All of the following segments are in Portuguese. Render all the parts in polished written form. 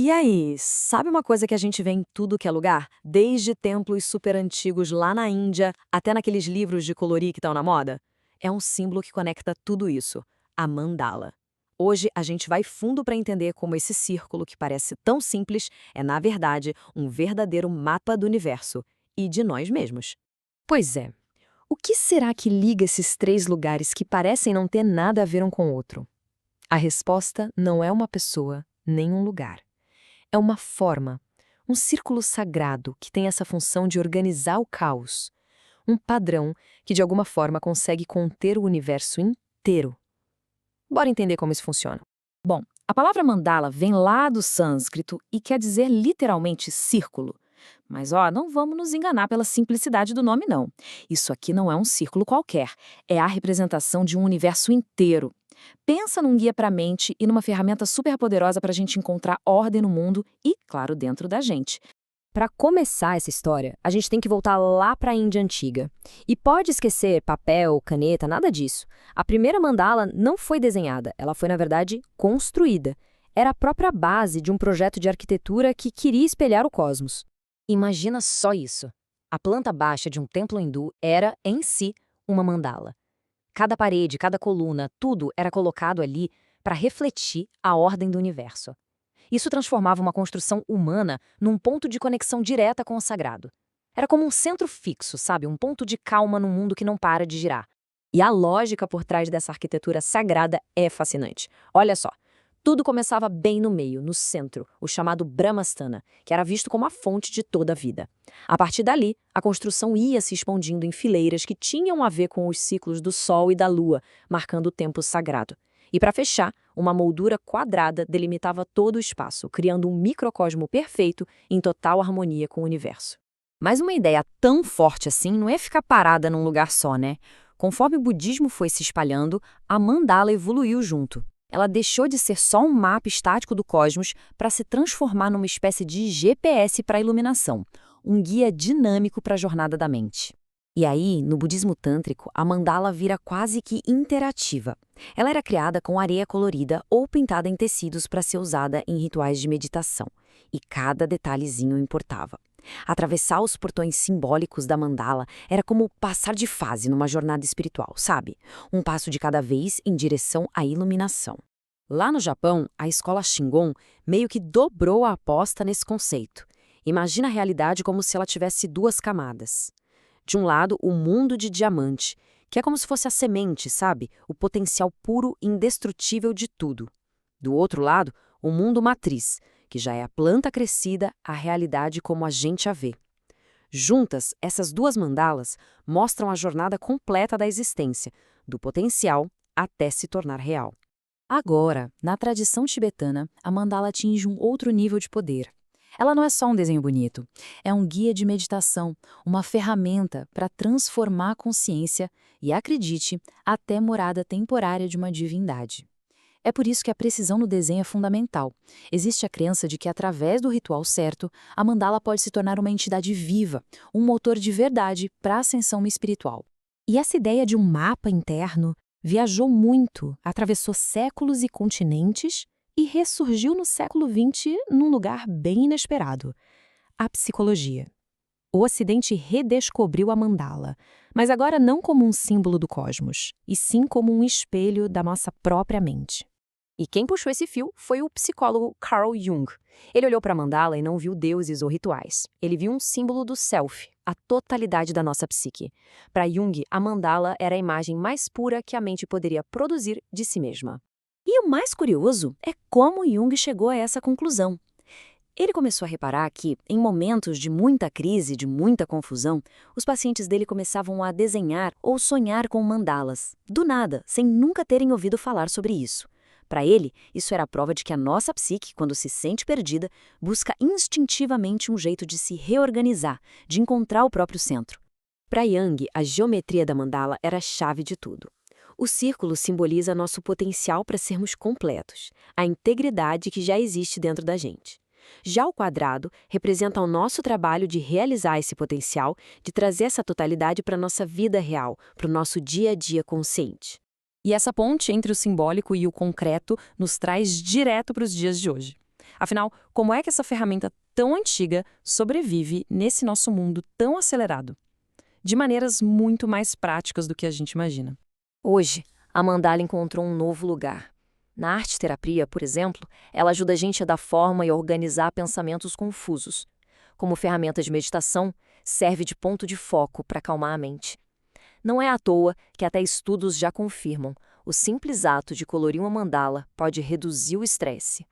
E aí, sabe uma coisa que a gente vê em tudo que é lugar? Desde templos super antigos lá na Índia, até naqueles livros de colorir que estão na moda? É um símbolo que conecta tudo isso, a mandala. Hoje a gente vai fundo para entender como esse círculo, que parece tão simples, é na verdade um verdadeiro mapa do universo e de nós mesmos. Pois é. O que será que liga esses três lugares que parecem não ter nada a ver um com o outro? A resposta não é uma pessoa, nem um lugar. É uma forma, um círculo sagrado que tem essa função de organizar o caos. Um padrão que de alguma forma consegue conter o universo inteiro. Bora entender como isso funciona. Bom, a palavra mandala vem lá do sânscrito e quer dizer literalmente círculo. Mas não vamos nos enganar pela simplicidade do nome, não. Isso aqui não é um círculo qualquer, é a representação de um universo inteiro. Pensa num guia para a mente e numa ferramenta super poderosa para a gente encontrar ordem no mundo e, claro, dentro da gente. Para começar essa história, a gente tem que voltar lá para a Índia Antiga. E pode esquecer papel, caneta, nada disso. A primeira mandala não foi desenhada, ela foi, na verdade, construída. Era a própria base de um projeto de arquitetura que queria espelhar o cosmos. Imagina só isso. A planta baixa de um templo hindu era, em si, uma mandala. Cada parede, cada coluna, tudo era colocado ali para refletir a ordem do universo. Isso transformava uma construção humana num ponto de conexão direta com o sagrado. Era como um centro fixo, sabe? Um ponto de calma num mundo que não para de girar. E a lógica por trás dessa arquitetura sagrada é fascinante. Olha só. Tudo começava bem no meio, no centro, o chamado Brahmastana, que era visto como a fonte de toda a vida. A partir dali, a construção ia se expandindo em fileiras que tinham a ver com os ciclos do Sol e da Lua, marcando o tempo sagrado. E para fechar, uma moldura quadrada delimitava todo o espaço, criando um microcosmo perfeito em total harmonia com o universo. Mas uma ideia tão forte assim não é ficar parada num lugar só, né? Conforme o budismo foi se espalhando, a mandala evoluiu junto. Ela deixou de ser só um mapa estático do cosmos para se transformar numa espécie de GPS para a iluminação, um guia dinâmico para a jornada da mente. E aí, no budismo tântrico, a mandala vira quase que interativa. Ela era criada com areia colorida ou pintada em tecidos para ser usada em rituais de meditação, e cada detalhezinho importava. Atravessar os portões simbólicos da mandala era como passar de fase numa jornada espiritual, sabe? Um passo de cada vez em direção à iluminação. Lá no Japão, a escola Shingon meio que dobrou a aposta nesse conceito. Imagina a realidade como se ela tivesse duas camadas. De um lado, o mundo de diamante, que é como se fosse a semente, sabe? O potencial puro e indestrutível de tudo. Do outro lado, o mundo matriz, que já é a planta crescida, a realidade como a gente a vê. Juntas, essas duas mandalas mostram a jornada completa da existência, do potencial até se tornar real. Agora, na tradição tibetana, a mandala atinge um outro nível de poder. Ela não é só um desenho bonito, é um guia de meditação, uma ferramenta para transformar a consciência e, acredite, até morada temporária de uma divindade. É por isso que a precisão no desenho é fundamental. Existe a crença de que, através do ritual certo, a mandala pode se tornar uma entidade viva, um motor de verdade para a ascensão espiritual. E essa ideia de um mapa interno viajou muito, atravessou séculos e continentes e ressurgiu no século XX num lugar bem inesperado: a psicologia. O Ocidente redescobriu a mandala, mas agora não como um símbolo do cosmos, e sim como um espelho da nossa própria mente. E quem puxou esse fio foi o psicólogo Carl Jung. Ele olhou para a mandala e não viu deuses ou rituais. Ele viu um símbolo do self, a totalidade da nossa psique. Para Jung, a mandala era a imagem mais pura que a mente poderia produzir de si mesma. E o mais curioso é como Jung chegou a essa conclusão. Ele começou a reparar que, em momentos de muita crise, de muita confusão, os pacientes dele começavam a desenhar ou sonhar com mandalas, do nada, sem nunca terem ouvido falar sobre isso. Para ele, isso era a prova de que a nossa psique, quando se sente perdida, busca instintivamente um jeito de se reorganizar, de encontrar o próprio centro. Para Jung, a geometria da mandala era a chave de tudo. O círculo simboliza nosso potencial para sermos completos, a integridade que já existe dentro da gente. Já o quadrado representa o nosso trabalho de realizar esse potencial, de trazer essa totalidade para a nossa vida real, para o nosso dia a dia consciente. E essa ponte entre o simbólico e o concreto nos traz direto para os dias de hoje. Afinal, como é que essa ferramenta tão antiga sobrevive nesse nosso mundo tão acelerado? De maneiras muito mais práticas do que a gente imagina. Hoje, a mandala encontrou um novo lugar. Na arte-terapia, por exemplo, ela ajuda a gente a dar forma e organizar pensamentos confusos. Como ferramenta de meditação, serve de ponto de foco para acalmar a mente. Não é à toa que até estudos já confirmam, o simples ato de colorir uma mandala pode reduzir o estresse.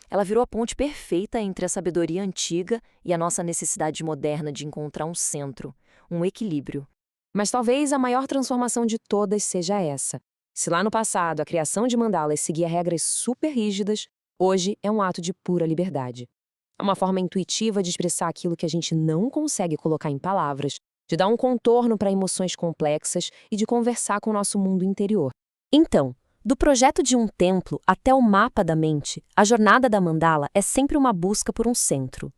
Ela virou a ponte perfeita entre a sabedoria antiga e a nossa necessidade moderna de encontrar um centro, um equilíbrio. Mas talvez a maior transformação de todas seja essa. Se lá no passado a criação de mandalas seguia regras super rígidas, hoje é um ato de pura liberdade. É uma forma intuitiva de expressar aquilo que a gente não consegue colocar em palavras, de dar um contorno para emoções complexas e de conversar com o nosso mundo interior. Então, do projeto de um templo até o mapa da mente, a jornada da mandala é sempre uma busca por um centro.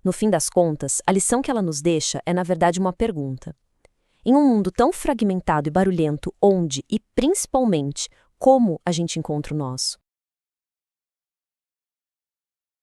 No fim das contas, a lição que ela nos deixa é, na verdade, uma pergunta. Em um mundo tão fragmentado e barulhento, onde, e principalmente, como a gente encontra o nosso?